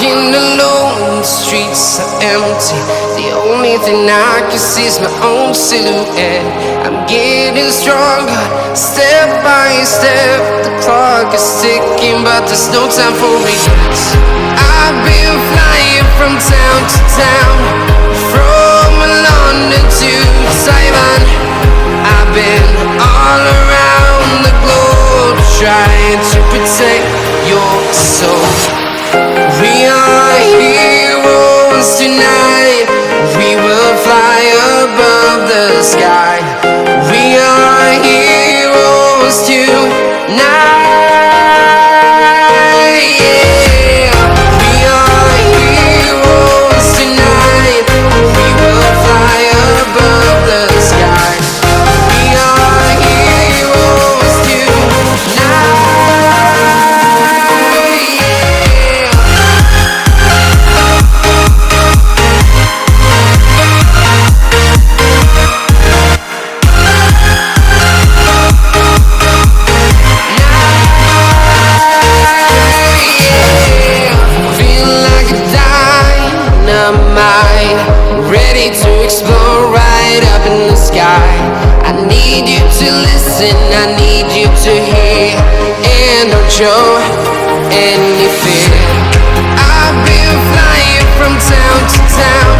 walking alone, the streets are empty. The only thing I can see is my own silhouette. I'm getting stronger, step by step. The clock is ticking, but there's no time for regrets. I've been flying from town to town, from London to Taiwan. I've been all around the globe, trying to protect your soul. We are heroes tonight. We will fly above the sky. We are heroes tonight. Yeah. We are heroes tonight. We will fly above the sky. We are heroes tonight. Ready to explore right up in the sky. I need you to listen, I need you to hear, and don't show any fear. I've been flying from town to town,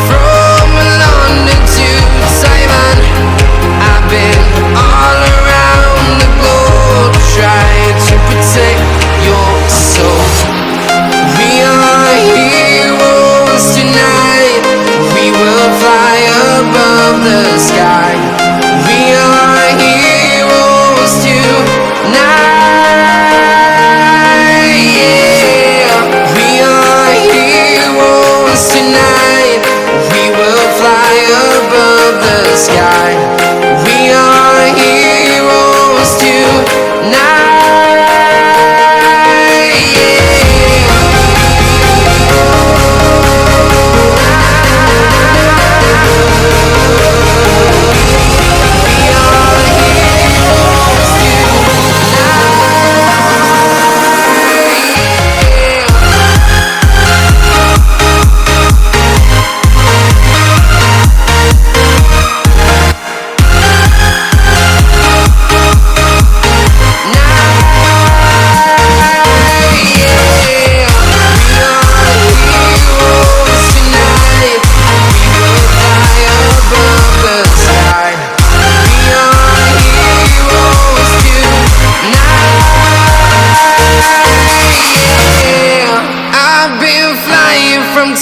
from London to Taiwan. I've been all around the globe, trying to protect your soul. We are heroes tonight. We will fly above the sky. We are heroes tonight. Yeah. We are heroes tonight. We will fly above the sky. We are heroes tonight.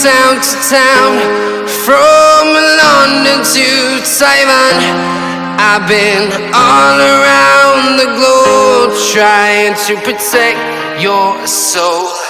Town to town, from London to Taiwan. I've been all around the globe, trying to protect your soul.